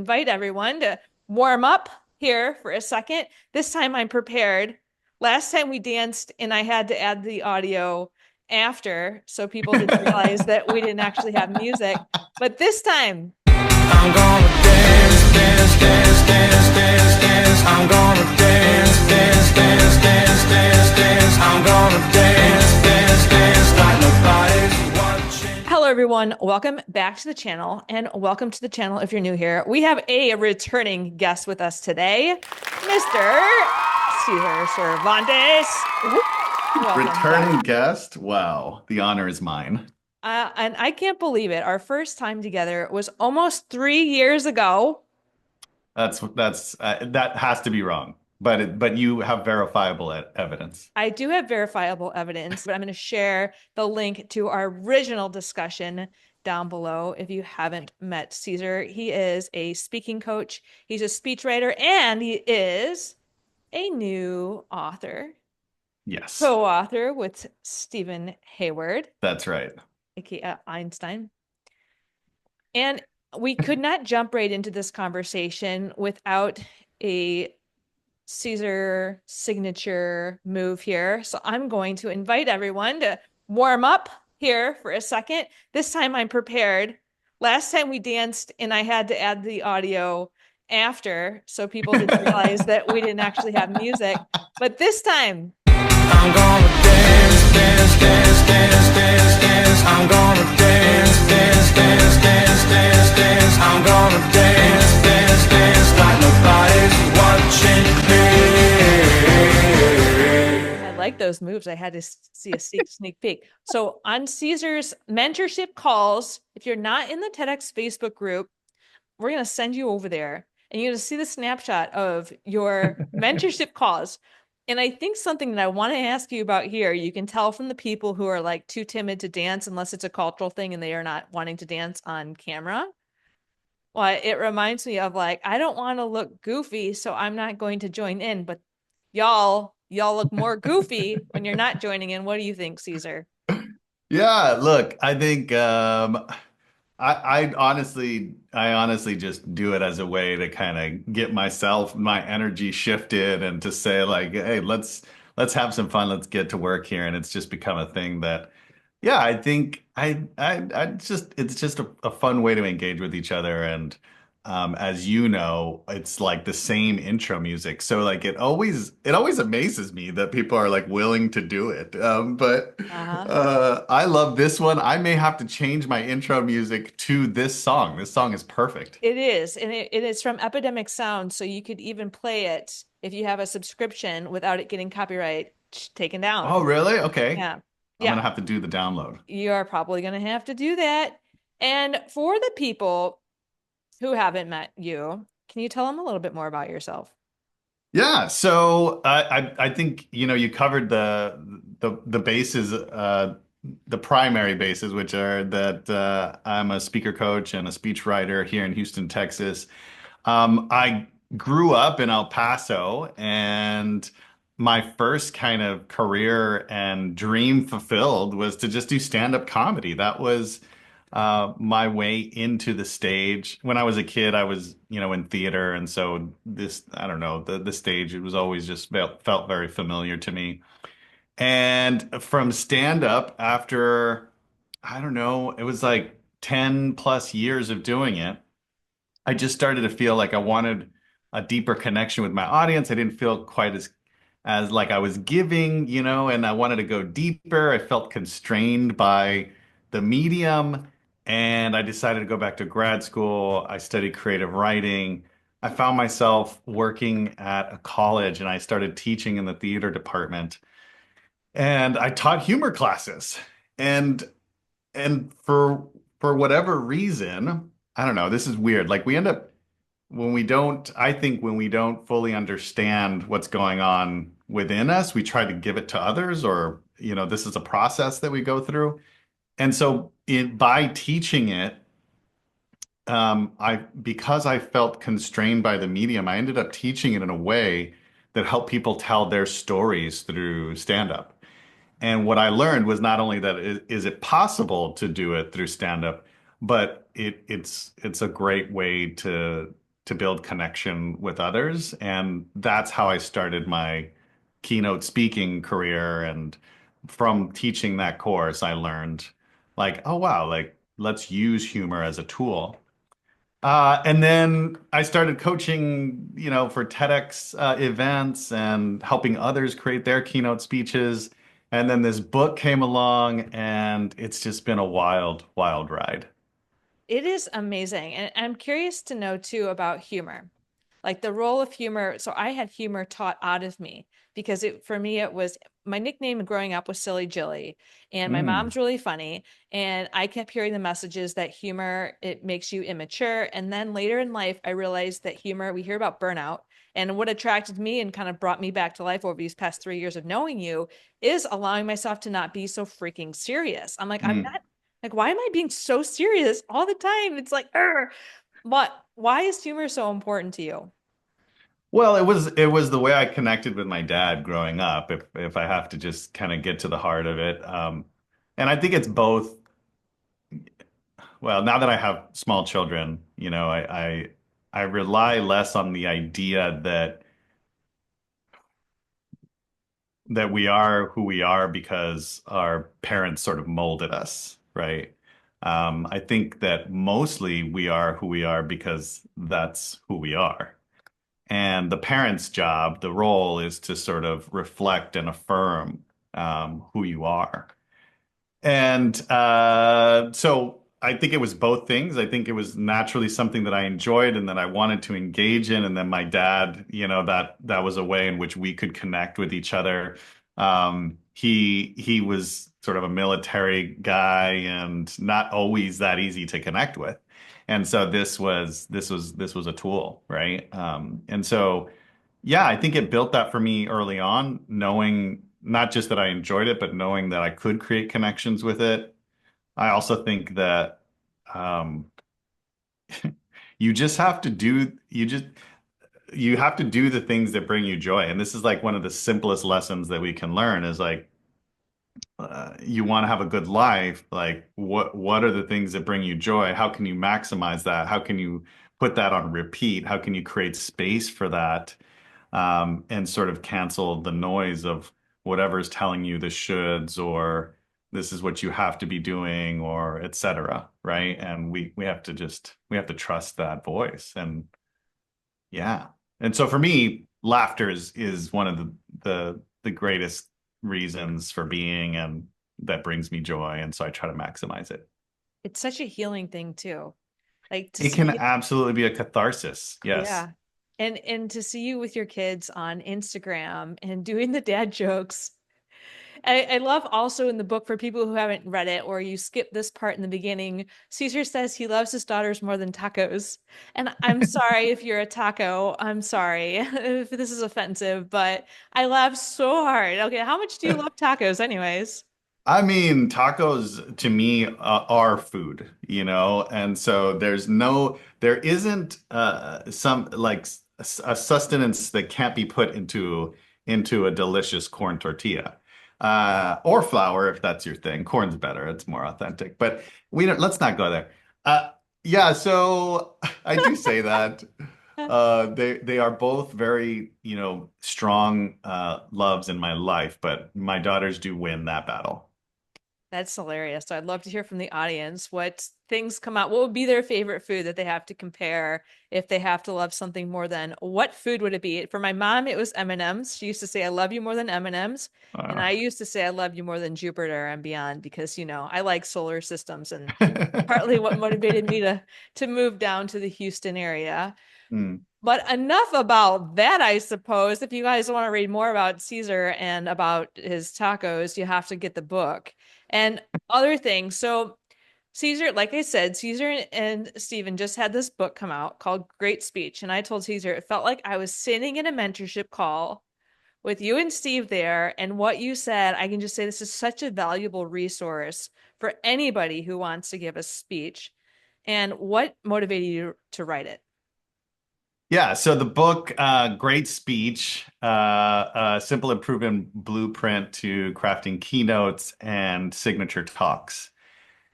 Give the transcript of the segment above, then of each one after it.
invite everyone to warm up here for a second. This time I'm prepared. Last time we danced and I had to add the audio after so people didn't realize that we didn't actually have music. But this time, I'm gonna dance, dance, dance, dance, dance, dance. I'm gonna dance, dance, dance, dance, dance, dance. I'm gonna dance, dance, dance like nobody's watching. hello everyone. Welcome back to the channel, and welcome to the channel if you're new here. We have a returning guest with us today, Mr. Cesar Cervantes. Welcome Returning back. guest? Wow, the honor is mine. And I can't believe it. Our first time together was almost 3 years ago. That has to be wrong. But you have verifiable evidence. I do have verifiable evidence, but I'm going to share the link to our original discussion down below if you haven't met Cesar. He is a speaking coach, he's a speechwriter, and he is a new author, Yes, co-author with Stephen Hayward, that's right. aka Einstein. And we could not jump right into this conversation without a Cesar signature move here. So I'm going to invite everyone to warm up here for a second. This time I'm prepared. Last time we danced and I had to add the audio after so people didn't realize that we didn't actually have music. But this time, I'm gonna dance, dance, dance, dance, dance, dance. I'm gonna dance, dance, dance, dance, dance, dance. I'm gonna dance, dance, dance like nobody's watching me. I like those moves. I had to see a sneak peek. So on Cesar's mentorship calls, if you're not in the TEDx Facebook group, we're going to send you over there and you're going to see the snapshot of your mentorship calls. And I think something that I want to ask you about here, you can tell from the people who are like too timid to dance unless it's a cultural thing and they are not wanting to dance on camera. Well, it reminds me of like, I don't want to look goofy, so I'm not going to join in. But y'all look more goofy when you're not joining in. What do you think, Cesar? Yeah, look, I think I honestly just do it as a way to kind of get my energy shifted and to say like, hey, let's have some fun, let's get to work here. And it's just become a thing that, yeah, I think I just it's just a fun way to engage with each other. And as you know, it's like the same intro music. So like it always amazes me that people are like willing to do it. But Uh-huh. I love this one. I may have to change my intro music to this song. This song is perfect. It is, and it is from Epidemic Sound, so you could even play it if you have a subscription without it getting copyright taken down. Oh, really? Okay. Yeah. I'm Yeah. gonna have to do the download. You are probably going to have to do that. And for the people who haven't met you, can you tell them a little bit more about yourself? Yeah, so I think you covered the bases, the primary bases, which are that I'm a speaker coach and a speech writer here in Houston, Texas. I grew up in El Paso, and my first kind of career and dream fulfilled was to just do stand-up comedy. That was my way into the stage. When I was a kid, I was, in theater, and so I don't know, the stage, it was always just felt very familiar to me. And from stand-up, after, I don't know, it was like 10 plus years of doing it, I just started to feel like I wanted a deeper connection with my audience. I didn't feel quite as like I was giving, and I wanted to go deeper. I felt constrained by the medium, and I decided to go back to grad school. I studied creative writing. I found myself working at a college, and I started teaching in the theater department. And I taught humor classes. And and for whatever reason, I don't know, this is weird. Like we end up I think when we don't fully understand what's going on within us, we try to give it to others, or, this is a process that we go through. And so by teaching it, because I felt constrained by the medium, I ended up teaching it in a way that helped people tell their stories through stand-up. And what I learned was not only that is it possible to do it through stand-up, but it's a great way to build connection with others. And that's how I started my keynote speaking career. And from teaching that course, I learned like, oh wow, like let's use humor as a tool. And then I started coaching, for TEDx events and helping others create their keynote speeches. And then this book came along, and it's just been a wild, wild ride. It is amazing. And I'm curious to know too about humor, like the role of humor. So I had humor taught out of me because for me, it was my nickname growing up was Silly Jilly. And my Mm, mom's really funny. And I kept hearing the messages that humor, it makes you immature. And then later in life, I realized that humor, we hear about burnout. And what attracted me and kind of brought me back to life over these past 3 years of knowing you is allowing myself to not be so freaking serious. I'm like, I'm mm. not like, why am I being so serious all the time? It's like, what? Why is humor so important to you? Well, it was the way I connected with my dad growing up, if I have to just kind of get to the heart of it. And I think it's both. Well, now that I have small children, I rely less on the idea that we are who we are because our parents sort of molded us, right? I think that mostly we are who we are because that's who we are. And the parent's job, the role is to sort of reflect and affirm who you are. And so I think it was both things. I think it was naturally something that I enjoyed and that I wanted to engage in. And then my dad, that was a way in which we could connect with each other. He was sort of a military guy and not always that easy to connect with. And so this was a tool, right? And so yeah, I think it built that for me early on, knowing not just that I enjoyed it, but knowing that I could create connections with it. I also think that um, you just have to do you have to do the things that bring you joy. And this is like one of the simplest lessons that we can learn is like you want to have a good life. Like what are the things that bring you joy? How can you maximize that? How can you put that on repeat? How can you create space for that? And sort of cancel the noise of whatever's telling you the shoulds or this is what you have to be doing or et cetera, right? And we have to trust that voice. And yeah. And so for me, laughter is one of the greatest reasons for being and that brings me joy. And so I try to maximize it. It's such a healing thing too. Like to It can see, absolutely be a catharsis. Yes. yeah. And to see you with your kids on Instagram and doing the dad jokes. I love also in the book for people who haven't read it or you skip this part in the beginning, Caesar says he loves his daughters more than tacos. And I'm sorry if you're a taco. I'm sorry if this is offensive, but I laugh so hard. Okay, how much do you love tacos anyways? I mean, tacos to me are food, and so there isn't some like a sustenance that can't be put into a delicious corn tortilla, or flour if that's your thing. Corn's better; it's more authentic. But we don't. Let's not go there. Uh, yeah, so I do say that. They are both very, strong loves in my life, but my daughters do win that battle. That's hilarious. So I'd love to hear from the audience what things come out. What would be their favorite food that they have to compare if they have to love something more than what food would it be? For my mom, it was M&Ms. She used to say, I love you more than M&Ms. And I used to say, I love you more than Jupiter and beyond because, I like solar systems and partly what motivated me to move down to the Houston area. Mm. But enough about that, I suppose. If you guys want to read more about Caesar and about his tacos, you have to get the book and other things. So, Caesar, like I said, Caesar and Stephen just had this book come out called Great Speech. And I told Caesar it felt like I was sitting in a mentorship call with you and Steve there. And what you said, I can just say this is such a valuable resource for anybody who wants to give a speech. And what motivated you to write it? Yeah, so the book, Great Speech, Simple and Proven Blueprint to Crafting Keynotes and Signature Talks.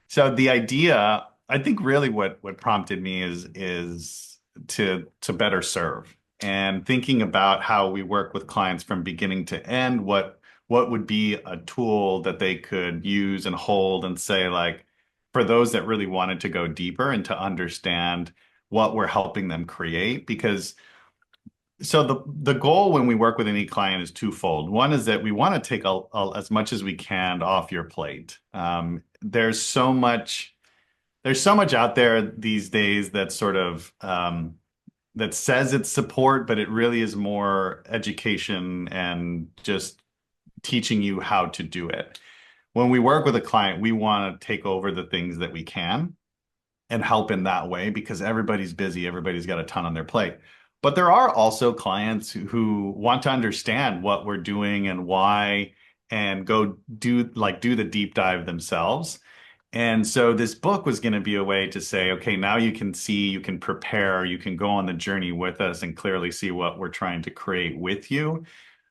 So the idea, I think really what prompted me is to better serve, and thinking about how we work with clients from beginning to end, what would be a tool that they could use and hold and say, like, for those that really wanted to go deeper and to understand what we're helping them create. Because so the goal when we work with any client is twofold. One is that we want to take as much as we can off your plate. There's so much out there these days that sort of that says it's support, but it really is more education and just teaching you how to do it. When we work with a client, we want to take over the things that we can and help in that way, because everybody's busy, everybody's got a ton on their plate. But there are also clients who want to understand what we're doing and why, and go do the deep dive themselves. And so this book was going to be a way to say, okay, now you can see, you can prepare, you can go on the journey with us and clearly see what we're trying to create with you,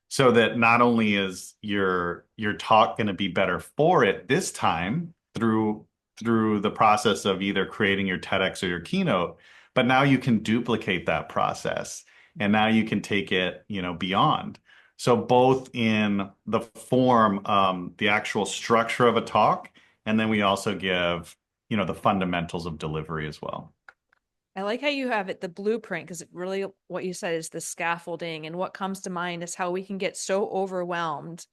so that not only is your talk going to be better for it this time through the process of either creating your TEDx or your keynote, but now you can duplicate that process, and now you can take it, beyond. So both in the form, the actual structure of a talk, and then we also give, the fundamentals of delivery as well. I like how you have it, the blueprint, because really what you said is the scaffolding. And what comes to mind is how we can get so overwhelmed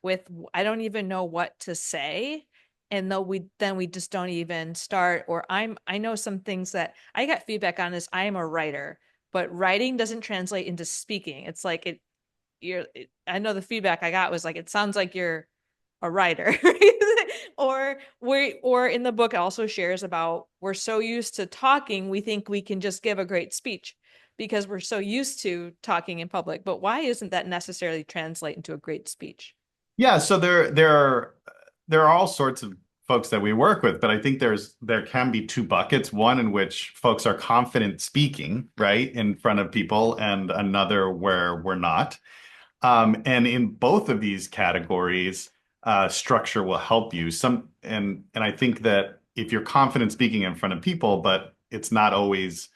with, I don't even know what to say. And then we just don't even start. Or I know some things that I got feedback on is I am a writer, but writing doesn't translate into speaking. It's like I know the feedback I got was like, it sounds like you're a writer. Or in the book it also shares about, we're so used to talking, we think we can just give a great speech because we're so used to talking in public. But why isn't that necessarily translate into a great speech? Yeah, so there are all sorts of folks that we work with, but I think there can be two buckets. One in which folks are confident speaking, right, in front of people, and another where we're not. And in both of these categories, structure will help you. And I think that if you're confident speaking in front of people, but it's not always,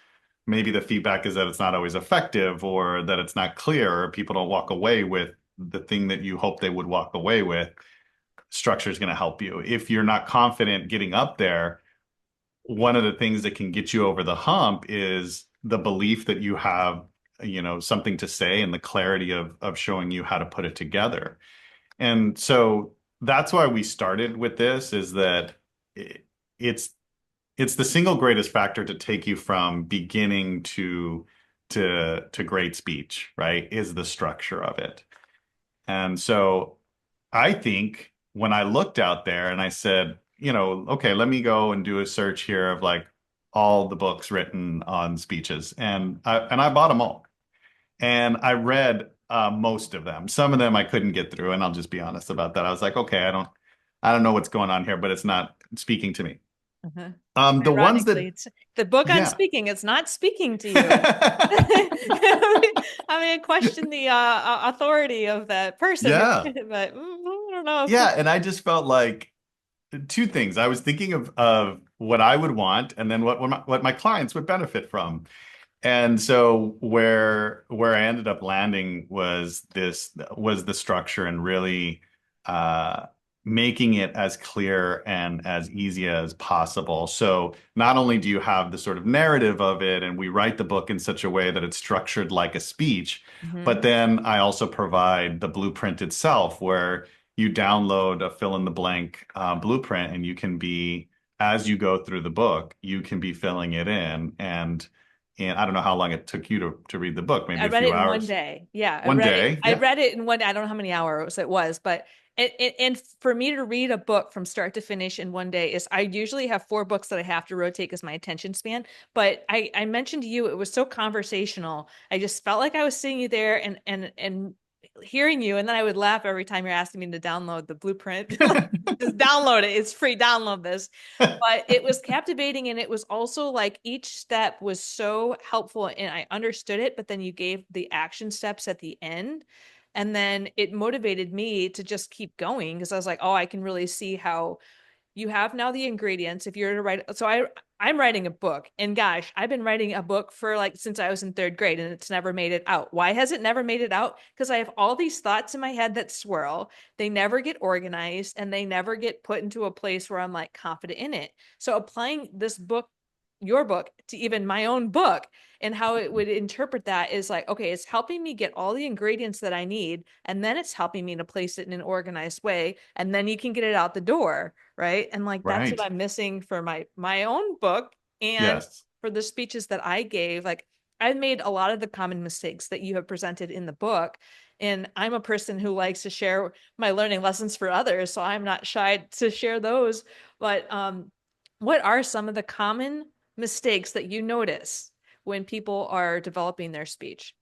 maybe the feedback is that it's not always effective, or that it's not clear, or people don't walk away with the thing that you hope they would walk away with, structure is going to help you. If you're not confident getting up there, one of the things that can get you over the hump is the belief that you have, something to say, and the clarity of showing you how to put it together. And so that's why we started with this, is that it's it's the single greatest factor to take you from beginning to great speech, right? Is the structure of it. And so I think when I looked out there and I said, okay, let me go and do a search here of like all the books written on speeches, and I bought them all, and I read most of them. Some of them I couldn't get through, and I'll just be honest about that. I was like, okay, I don't know what's going on here, but it's not speaking to me. Uh-huh. The ones Ironically, that, it's the book on yeah. speaking. It's not speaking to you. I question the authority of that person, Yeah. but I don't know if Yeah, and I just felt like two things. I was thinking of what I would want, and then what my clients would benefit from. And so where I ended up landing was the structure, and really uh, making it as clear and as easy as possible. So not only do you have the sort of narrative of it, and we write the book in such a way that it's structured like a speech, Mhm. but then I also provide the blueprint itself, where you download a fill in the blank blueprint, and you can be, as you go through the book, you can be filling it in. And I don't know how long it took you to read the book, maybe I a read few it in one hours. day. Yeah, I One read it. day. I Yeah. read it in one. I don't know how many hours it was, but and for me to read a book from start to finish in one day is, I usually have four books that I have to rotate because my attention span. But I mentioned to you it was so conversational. I just felt like I was seeing you there and hearing you, and then I would laugh every time you're asking me to download the blueprint. Like, just download it. It's free. Download this. But it was captivating, and it was also like each step was so helpful, and I understood it, but then you gave the action steps at the end, and then it motivated me to just keep going, because I was like, oh, I can really see how you have now the ingredients. If you're to write, so I'm writing a book, and gosh, I've been writing a book for like since I was in third grade, and it's never made it out. Why has it never made it out? Because I have all these thoughts in my head that swirl. They never get organized, and they never get put into a place where I'm like confident in it. So applying this book, your book, to even my own book, and how it would interpret that is like, okay, it's helping me get all the ingredients that I need, and then it's helping me to place it in an organized way, and then you can get it out the door, right? And like that's what Right. I'm missing for my own book, and Yes. for the speeches that I gave. Like I've made a lot of the common mistakes that you have presented in the book, and I'm a person who likes to share my learning lessons for others, so I'm not shy to share those. But what are some of the common mistakes that you notice when people are developing their speech?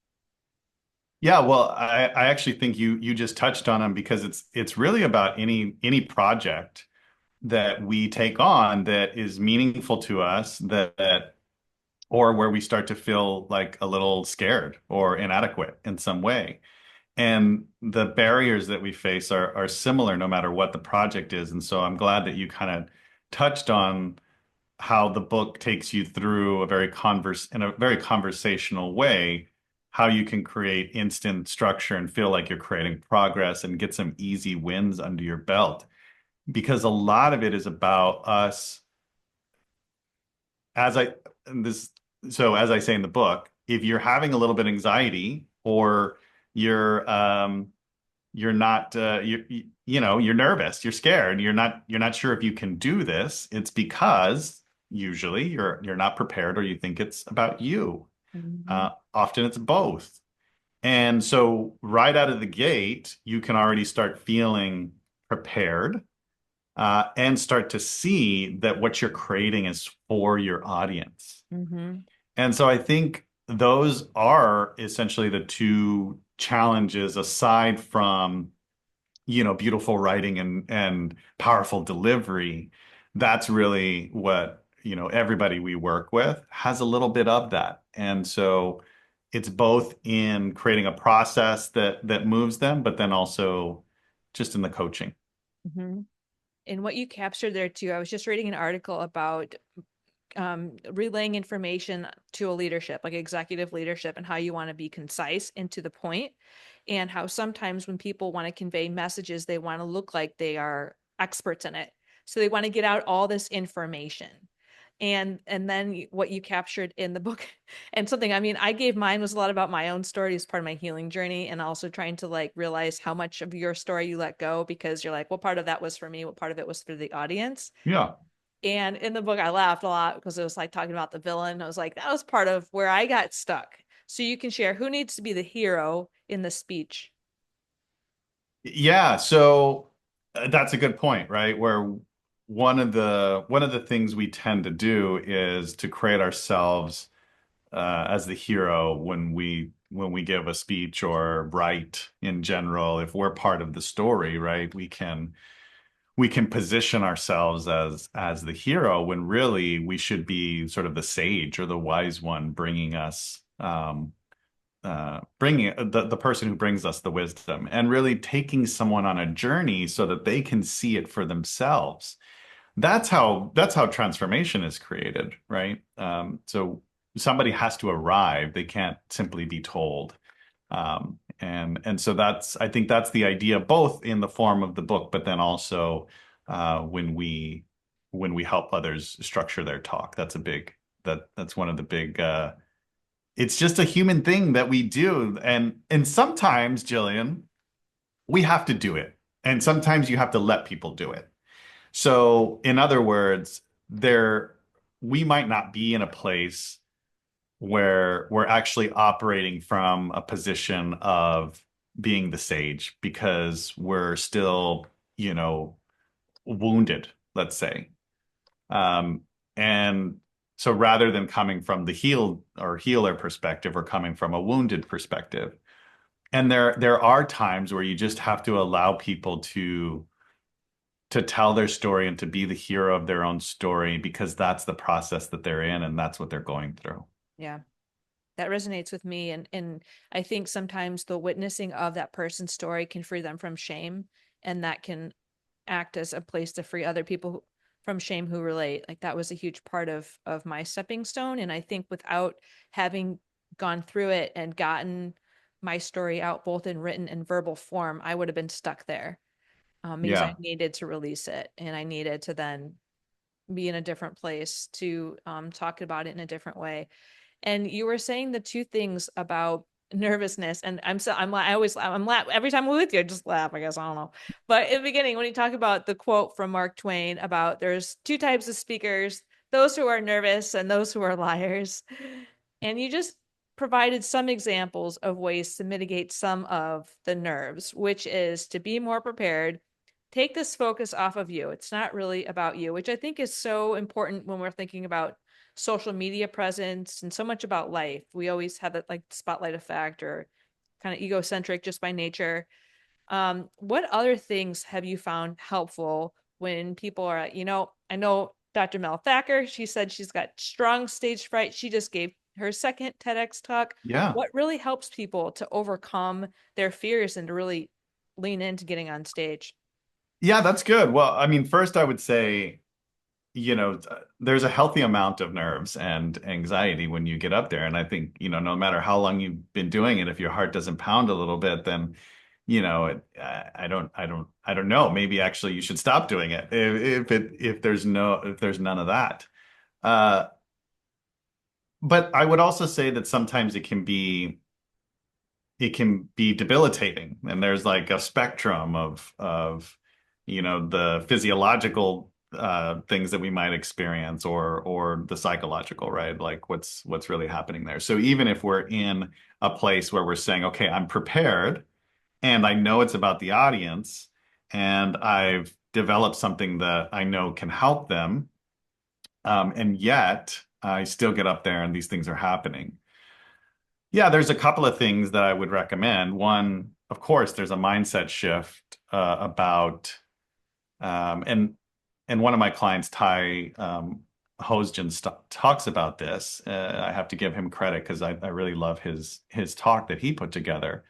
Yeah, well, I actually think you just touched on them because it's really about any project that we take on that is meaningful to us, that or where we start to feel like a little scared or inadequate in some way. And the barriers that we face are similar no matter what the project is. And so I'm glad that you kind of touched on how the book takes you through in a very conversational way, how you can create instant structure and feel like you're creating progress and get some easy wins under your belt. Because a lot of it is about us, as I this as I say in the book, if you're having a little bit of anxiety or you're you're not you're nervous, you're scared, you're not sure if you can do this, it's because usually you're not prepared or you think it's about you. Mhm. Often it's both. And so right out of the gate, you can already start feeling prepared, and start to see that what you're creating is for your audience. Mhm. And so I think those are essentially the two challenges aside from beautiful writing and powerful delivery. That's really what, everybody we work with has a little bit of that. And so it's both in creating a process that moves them, but then also just in the coaching. Mhm. And what you captured there too, I was just reading an article about relaying information to a leadership, like executive leadership, and how you want to be concise and to the point, and how sometimes when people want to convey messages, they want to look like they are experts in it. So they want to get out all this information. And then what you captured in the book and something, I mean, I gave mine was a lot about my own story as part of my healing journey, and also trying to like realize how much of your story you let go because you're like, what part of that was for me, what part of it was for the audience. Yeah. And in the book, I laughed a lot because it was like talking about the villain. I was like, that was part of where I got stuck. So you can share who needs to be the hero in the speech. Yeah, so that's a good point, right? Where one of the things we tend to do is to create ourselves as the hero when we give a speech or write in general. If we're part of the story, right, we can position ourselves as the hero when really we should be sort of the sage or the wise one bringing us bringing the person who brings us the wisdom and really taking someone on a journey so that they can see it for themselves. That's how transformation is created, right? So somebody has to arrive. They can't simply be told. And so I think that's the idea, both in the form of the book, but then also when we help others structure their talk. That's one of the big it's just a human thing that we do. And sometimes, Jillian, we have to do it. And sometimes you have to let people do it. So, in other words, we might not be in a place where we're actually operating from a position of being the sage because we're still, wounded, let's say. Um, and so rather than coming from the healed or healer perspective or coming from a wounded perspective, and there are times where you just have to allow people to tell their story and to be the hero of their own story because that's the process that they're in and that's what they're going through. Yeah, that resonates with me. And I think sometimes the witnessing of that person's story can free them from shame, and that can act as a place to free other people from Shame Who Relate. Like that was a huge part of my stepping stone. And I think without having gone through it and gotten my story out both in written and verbal form, I would have been stuck there, because I Yeah. needed to release it and I needed to then be in a different place to talk about it in a different way. And you were saying the two things about nervousness, and I always I'm laugh every time I'm with you. I just laugh. I guess I don't know. But in the beginning, when you talk about the quote from Mark Twain about there's two types of speakers: those who are nervous and those who are liars, and you just provided some examples of ways to mitigate some of the nerves, which is to be more prepared. Take this focus off of you. It's not really about you, which I think is so important when we're thinking about social media presence and so much about life. We always have that like spotlight effect or kind of egocentric just by nature. What other things have you found helpful when people are, I know Dr. Mel Thacker, she said she's got strong stage fright. She just gave her second TEDx talk. Yeah. What really helps people to overcome their fears and to really lean into getting on stage? Yeah, that's good. Well, I mean, first I would say, there's a healthy amount of nerves and anxiety when you get up there. And I think, no matter how long you've been doing it, if your heart doesn't pound a little bit, then, I don't know. Maybe actually you should stop doing it if there's none of that. Uh, but I would also say that sometimes it can be debilitating, and there's like a spectrum of the physiological things that we might experience, or the psychological, right? Like what's really happening there. So even if we're in a place where we're saying, okay, I'm prepared and I know it's about the audience and I've developed something that I know can help them, and yet I still get up there and these things are happening. Yeah, there's a couple of things that I would recommend. One, of course, there's a mindset shift about, and one of my clients, Ty Hosgen, talks about this. I have to give him credit because I really love his talk that he put together.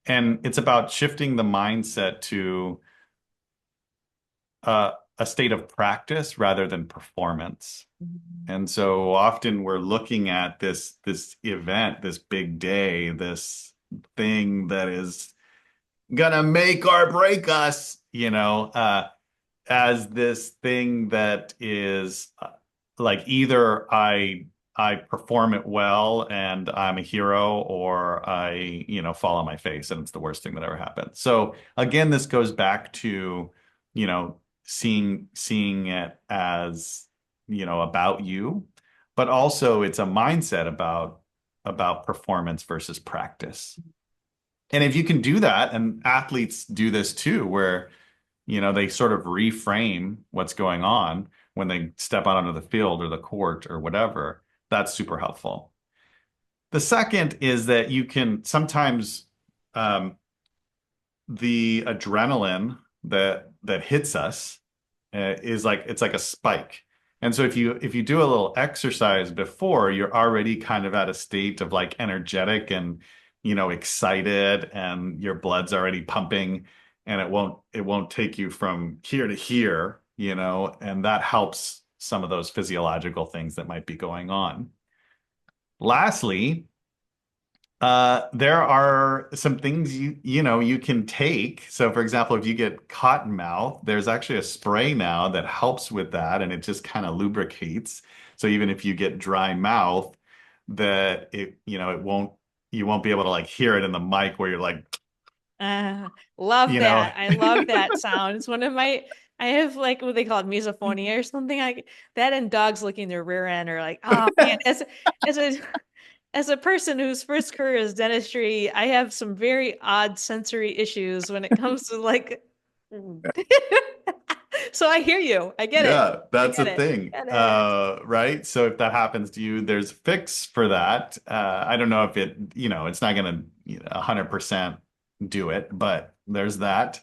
And it's about shifting the mindset to a state of practice rather than performance. And so often we're looking at this event, this big day, this thing that is gonna make or break us, as this thing that is like either I perform it well and I'm a hero, or I, fall on my face and it's the worst thing that ever happened. So again, this goes back to, you know, seeing it as, about you, but also it's a mindset about performance versus practice. And if you can do that, and athletes do this too, where, they sort of reframe what's going on when they step out onto the field or the court or whatever, that's super helpful. The second is that you can sometimes, the adrenaline that hits us is like it's like a spike. And so if you do a little exercise before, you're already kind of at a state of like energetic and, excited, and your blood's already pumping, and it won't take you from here to here, and that helps some of those physiological things that might be going on. Lastly, there are some things you can take. So for example, if you get cotton mouth, there's actually a spray now that helps with that, and it just kind of lubricates. So even if you get dry mouth, that you won't be able to like hear it in the mic where you're like, Love you know, that. I love that sound. It's one of my, I have like what they call it, misophonia or something like that, and dogs licking their rear end are like, oh man, as a as a person whose first career is dentistry, I have some very odd sensory issues when it comes to like so I hear you. I get it. Yeah, I that's a get it. thing. Get it. Right? So if that happens to you, there's a fix for that. I don't know if it's not gonna, 100% do it, but there's that.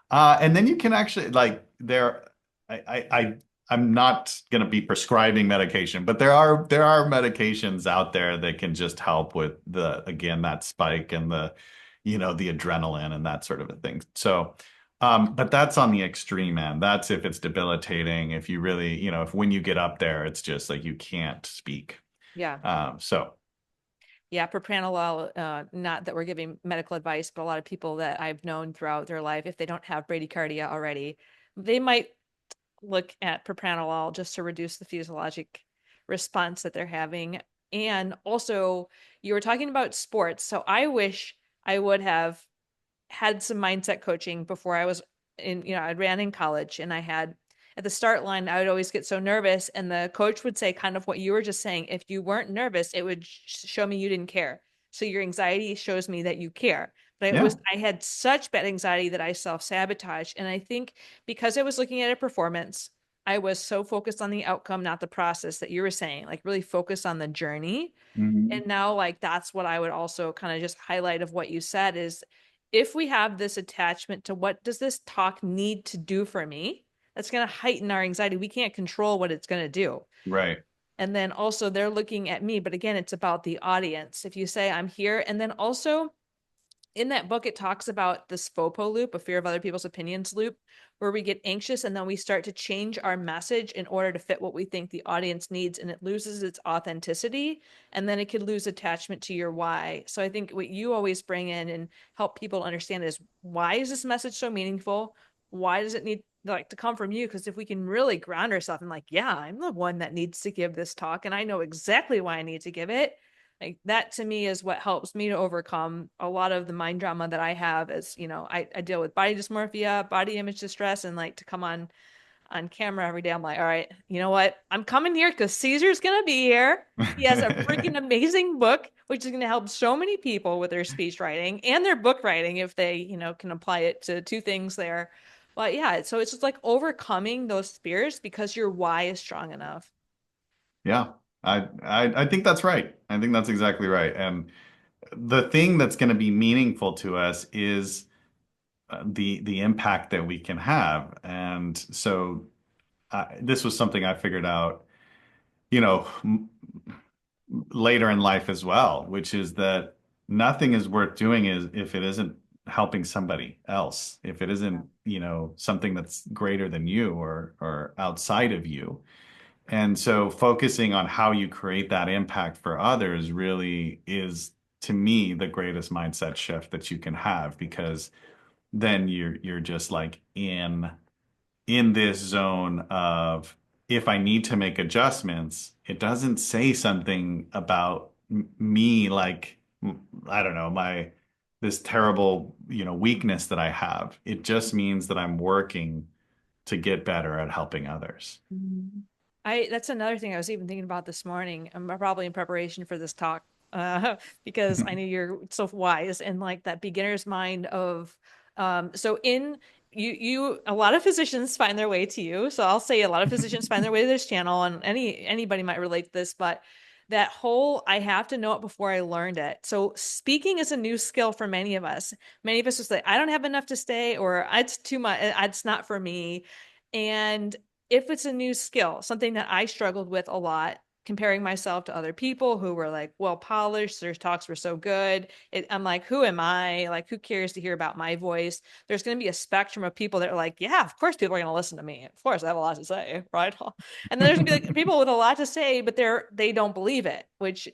And then you can actually like I'm not gonna be prescribing medication, but there are medications out there that can just help with again, that spike and the adrenaline and that sort of a thing. So But that's on the extreme end. That's if it's debilitating, if you really, if when you get up there, it's just like you can't speak. Yeah. So Yeah, propranolol, not that we're giving medical advice, but a lot of people that I've known throughout their life, if they don't have bradycardia already, they might look at propranolol just to reduce the physiologic response that they're having. And also, you were talking about sports. So I wish I would have had some mindset coaching before I was in, I ran in college and I had at the start line, I would always get so nervous. And the coach would say kind of what you were just saying. If you weren't nervous, it would show me you didn't care. So your anxiety shows me that you care. But yeah. I had such bad anxiety that I self-sabotaged. And I think because I was looking at a performance, I was so focused on the outcome, not the process that you were saying, like really focus on the journey. Mhm. And now, like, that's what I would also kind of just highlight of what you said is if we have this attachment to what does this talk need to do for me, that's going to heighten our anxiety. We can't control what it's going to do. Right. And then also they're looking at me, but again, it's about the audience. If you say I'm here, and then also in that book, it talks about this FOPO loop, a fear of other people's opinions loop, where we get anxious and then we start to change our message in order to fit what we think the audience needs, and it loses its authenticity, and then it could lose attachment to your why. So I think what you always bring in and help people understand is why is this message so meaningful? Why does it need like to come from you? Because if we can really ground ourselves and like, yeah, I'm the one that needs to give this talk, and I know exactly why I need to give it, like that to me is what helps me to overcome a lot of the mind drama that I have as, I deal with body dysmorphia, body image distress, and like to come on camera every day. I'm like, all right, you know what? I'm coming here because Caesar's gonna be here. He has a freaking amazing book, which is gonna help so many people with their speech writing and their book writing if they, can apply it to two things there. But yeah, so it's just like overcoming those fears because your why is strong enough. Yeah. I think that's right. I think that's exactly right. And the thing that's going to be meaningful to us is the impact that we can have. And so this was something I figured out, you know, later in life as well, which is that nothing is worth doing is if it isn't helping somebody else, if it isn't, something that's greater than you or outside of you. And so focusing on how you create that impact for others really is, to me, the greatest mindset shift that you can have, because then you're just like in this zone of, if I need to make adjustments, it doesn't say something about me, like, I don't know, my this terrible, weakness that I have. It just means that I'm working to get better at helping others. Mhm. That's another thing I was even thinking about this morning. I'm probably in preparation for this talk, because I know you're so wise and like that beginner's mind of, so in a lot of physicians find their way to you. So I'll say a lot of physicians find their way to this channel, and anybody might relate to this, but that whole, I have to know it before I learned it. So speaking is a new skill for many of us. Many of us will say, I don't have enough to stay, or it's too much, it's not for me. And if it's a new skill, something that I struggled with a lot, comparing myself to other people who were like well polished, their talks were so good. I'm like, who am I? Like, who cares to hear about my voice? There's going to be a spectrum of people that are like, yeah, of course people are going to listen to me. Of course, I have a lot to say, right? And then there's going to be like people with a lot to say, but they don't believe it, which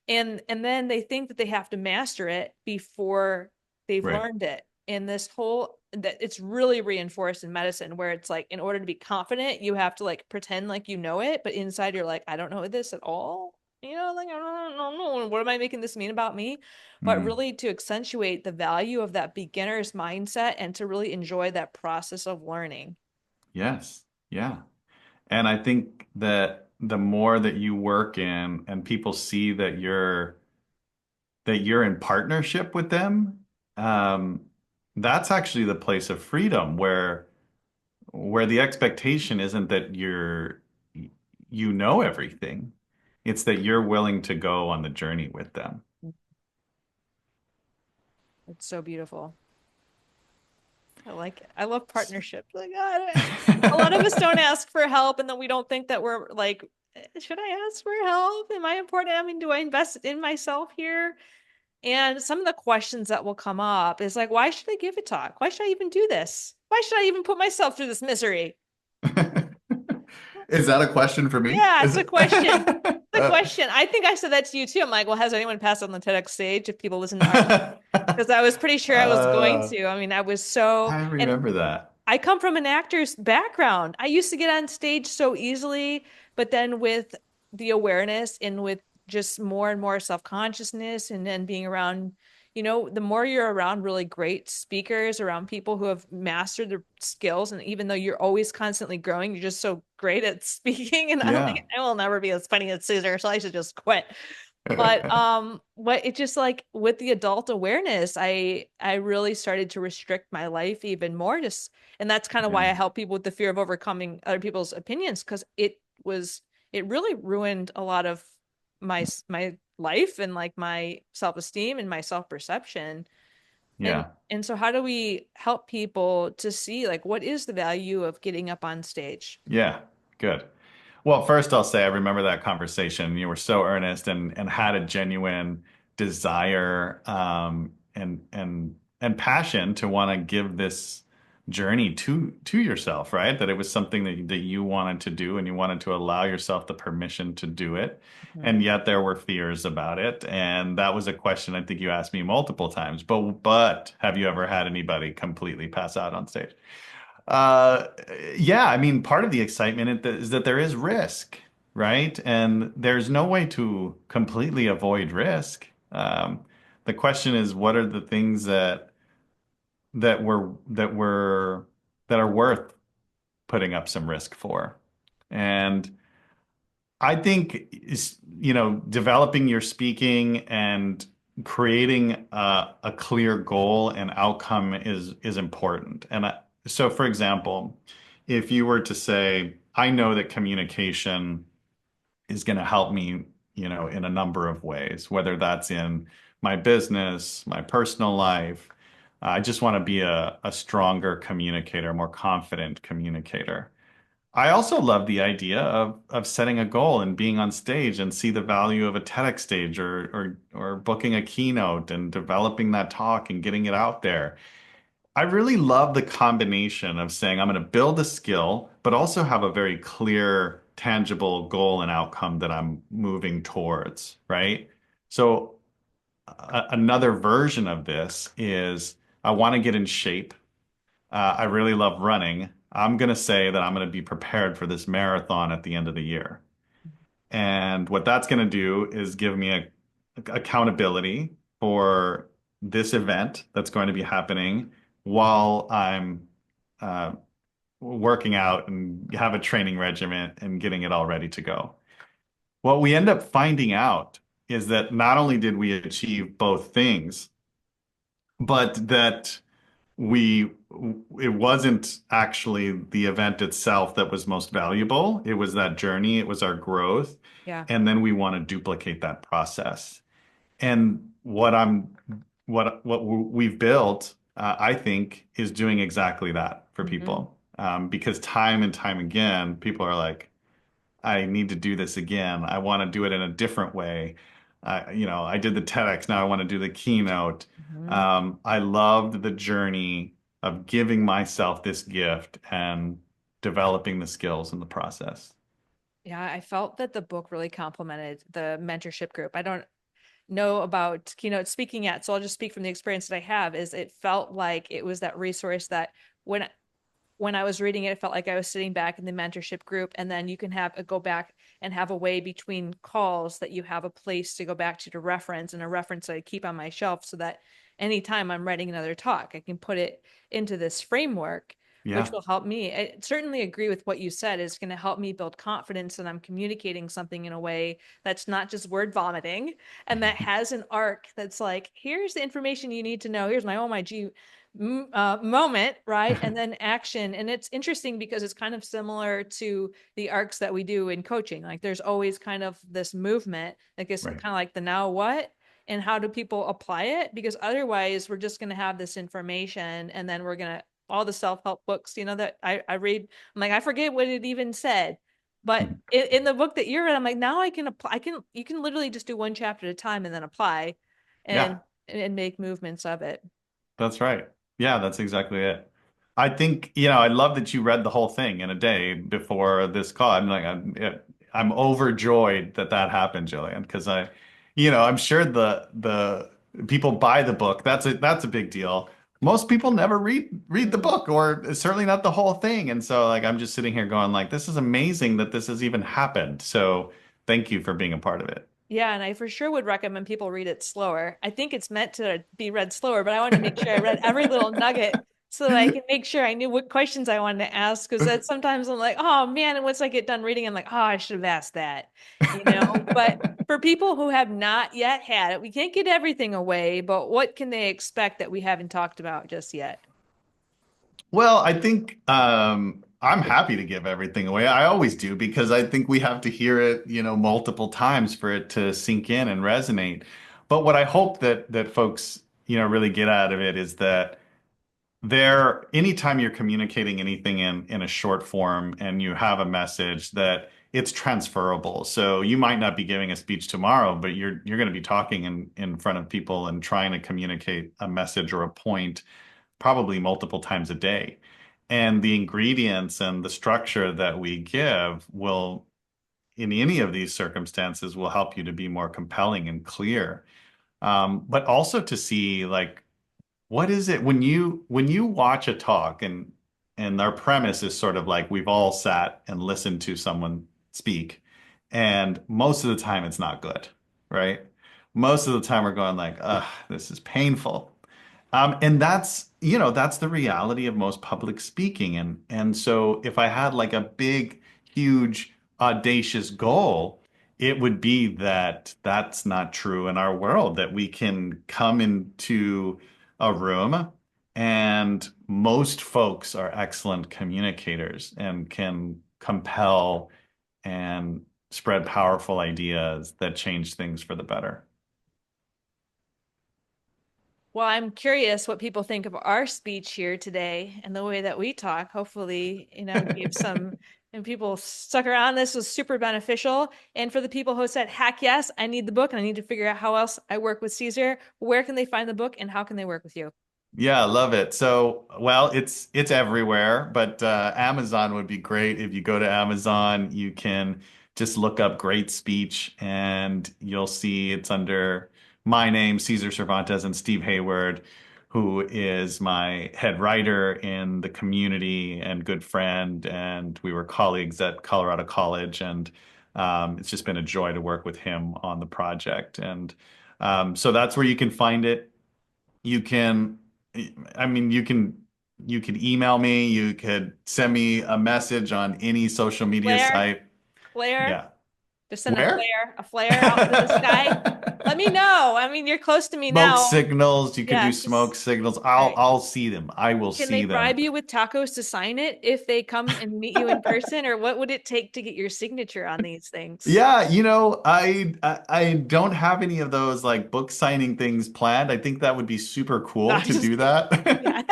and then they think that they have to master it before they've Right. learned it. And this whole that it's really reinforced in medicine where it's like in order to be confident you have to like pretend like you know it, but inside you're like, I don't know this at all, like I don't know, what am I making this mean about me? But Mm. really to accentuate the value of that beginner's mindset and to really enjoy that process of learning. Yes. Yeah. And I think that the more that you work in and people see that you're in partnership with them, um, that's actually the place of freedom where the expectation isn't that you know everything. It's that you're willing to go on the journey with them. It's so beautiful. I like it. I love partnerships. Like, a lot of us don't ask for help, and then we don't think that we're like, should I ask for help? Am I important? I mean, do I invest in myself here? And some of the questions that will come up is like, why should I give a talk? Why should I even do this? Why should I even put myself through this misery? Is that a question for me? Yeah, Is it's a it? question. It's a question. I think I said that to you too. I'm like, well, has anyone passed on the TEDx stage if people listen to ours? Because I was pretty sure I was going Uh, to. I mean, I was so, I and remember that. I come from an actor's background. I used to get on stage so easily, but then with the awareness and with just more and more self-consciousness and then being around, the more you're around really great speakers, around people who have mastered their skills, and even though you're always constantly growing, you're just so great at speaking. And I'm Yeah. like, I will never be as funny as Cesar, so I should just quit. But it just like with the adult awareness, I really started to restrict my life even more, just and that's kind of why Yeah. I help people with the fear of overcoming other people's opinions, because it really ruined a lot of my life and like my self-esteem and my self-perception. And Yeah. and so how do we help people to see like what is the value of getting up on stage? Yeah. Good. Well, first I'll say I remember that conversation. You were so earnest and had a genuine desire and passion to want to give this journey to yourself, right? That it was something that you wanted to do and you wanted to allow yourself the permission to do it. And Mhm. yet there were fears about it. And that was a question I think you asked me multiple times. But have you ever had anybody completely pass out on stage? Uh, yeah, I mean, part of the excitement is that there is risk, right? And there's no way to completely avoid risk. The question is, what are the things that are worth putting up some risk for? And I think developing your speaking and creating a clear goal and outcome is important. So, for example, if you were to say, I know that communication is going to help me, in a number of ways, whether that's in my business, my personal life. I just want to be a stronger communicator, more confident communicator. I also love the idea of setting a goal and being on stage and see the value of a TEDx stage or booking a keynote and developing that talk and getting it out there. I really love the combination of saying I'm going to build a skill, but also have a very clear, tangible goal and outcome that I'm moving towards, right? So another version of this is I want to get in shape. I really love running. I'm going to say that I'm going to be prepared for this marathon at the end of the year. And what that's going to do is give me accountability for this event that's going to be happening while I'm uh, working out and have a training regimen and getting it all ready to go. What we end up finding out is that not only did we achieve both things, but that we it wasn't actually the event itself that was most valuable. It was that journey, it was our growth, Yeah. and then we want to duplicate that process. And what we've built, I think, is doing exactly that for Hmm. people. Because time and time again, people are like, I need to do this again. I want to do it in a different way. I did the TEDx. Now I want to do the keynote. Hmm. I loved the journey of giving myself this gift and developing the skills in the process. Yeah, I felt that the book really complemented the mentorship group. I don't know about keynote speaking yet, so I'll just speak from the experience that I have. Is it felt like it was that resource that when I was reading it, it felt like I was sitting back in the mentorship group, and then you can have a go back and have a way between calls that you have a place to go back to reference, and a reference that I keep on my shelf so that anytime I'm writing another talk, I can put it into this framework, which Yeah. will help me. I certainly agree with what you said is going to help me build confidence that I'm communicating something in a way that's not just word vomiting and that has an arc that's like, here's the information you need to know. Here's my oh my G moment, right? And then action. And it's interesting because it's kind of similar to the arcs that we do in coaching. Like there's always kind of this movement that gets kind Right. of like the now what and how do people apply it? Because otherwise, we're just going to have this information and then we're going to, all the self-help books, that I read, I'm like, I forget what it even said. But in the book that you're in, I'm like, now I can apply, you can literally just do one chapter at a time and then apply. And Yeah. and make movements of it. That's right. Yeah, that's exactly it. I think, I love that you read the whole thing in a day before this call. I'm overjoyed that that happened, Jillian, because I'm sure the people buy the book. That's a big deal. Most people never read the book, or certainly not the whole thing. And so, like, I'm just sitting here going, like, this is amazing that this has even happened. So, thank you for being a part of it. Yeah, and I for sure would recommend people read it slower. I think it's meant to be read slower, but I wanted to make sure I read every little nugget so that I can make sure I knew what questions I wanted to ask. Because that sometimes I'm like, oh man, and once I get done reading, I'm like, oh, I should have asked that, But for people who have not yet had it, we can't get everything away, but what can they expect that we haven't talked about just yet? Well, I think I'm happy to give everything away. I always do because I think we have to hear it, multiple times for it to sink in and resonate. But what I hope that folks, really get out of it is that anytime you're communicating anything in a short form and you have a message that it's transferable. So you might not be giving a speech tomorrow, but you're going to be talking in front of people and trying to communicate a message or a point probably multiple times a day. And the ingredients and the structure that we give will, in any of these circumstances, will help you to be more compelling and clear. But also to see, like, what is it when you watch a talk, and our premise is sort of like we've all sat and listened to someone speak, and most of the time it's not good, right? Most of the time we're going like, ugh, this is painful. And that's the reality of most public speaking. And so if I had like a big, huge, audacious goal, it would be that that's not true in our world, that we can come into a room and most folks are excellent communicators and can compel and spread powerful ideas that change things for the better. Well, I'm curious what people think of our speech here today and the way that we talk. Hopefully, gave some, and people stuck around. This was super beneficial. And for the people who said, heck yes, I need the book and I need to figure out how else I work with Cesar, where can they find the book and how can they work with you? Yeah, I love it. So, well, it's everywhere, but Amazon would be great. If you go to Amazon, you can just look up Great Speech and you'll see it's under my name, Cesar Cervantes, and Steve Hayward, who is my head writer in the community and good friend. And we were colleagues at Colorado College, and it's just been a joy to work with him on the project. And so that's where you can find it. You can, I mean, you could email me, you could send me a message on any social media Flare, site. flare, Yeah. just send Where? a flare out into the sky. Let me know. I mean, you're close to me Smoke now. signals. You could Yeah, do just smoke signals. all I'll right. I'll see them. I will Can they see them. bribe you with tacos to sign it if they come and meet you in person, or what would it take to get your signature on these things? Yeah, I don't have any of those like book signing things planned. I think that would be super No, cool to just do kidding. that. Yeah.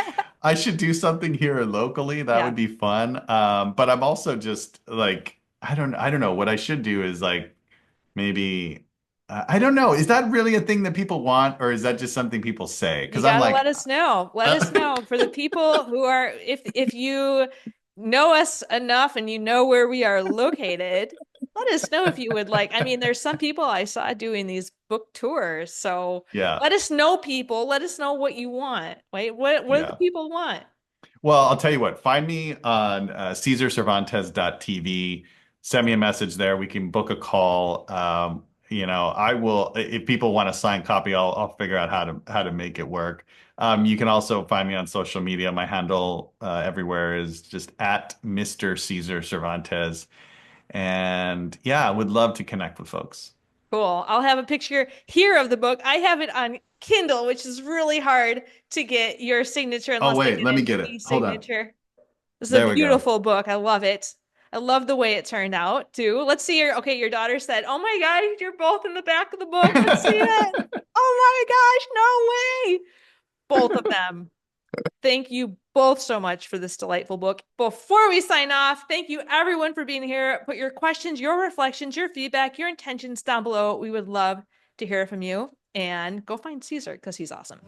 I should do something here locally. That Yeah. would be fun. But I'm also just like I don't know. What I should do is like maybe I don't know. Is that really a thing that people want, or is that just something people say? You Because I'm gotta like, let us know. Let us know for the people who are, if you know us enough and you know where we are located, let us know if you would like. I mean, there's some people I saw doing these book tours. So yeah, let us know, people. Let us know what you want. Wait, what do the yeah. people want? Well, I'll tell you what, find me on CesarCervantes.tv. Send me a message there. We can book a call. I will, if people want a signed copy, I'll figure out how to make it work. You can also find me on social media. My handle everywhere is just at Mr. Cesar Cervantes. And yeah, I would love to connect with folks. Cool. I'll have a picture here of the book. I have it on Kindle, which is really hard to get your signature Oh, unless I wait, get let me an get it. Hold on. e-signature. This is a There we go. beautiful book. I love it. I love the way it turned out too. Let's see your daughter said, "Oh my gosh, you're both in the back of the book. Let's see it." Oh my gosh, no way. Both of them. Thank you both so much for this delightful book. Before we sign off, thank you everyone for being here. Put your questions, your reflections, your feedback, your intentions down below. We would love to hear from you. and go find Cesar because he's awesome.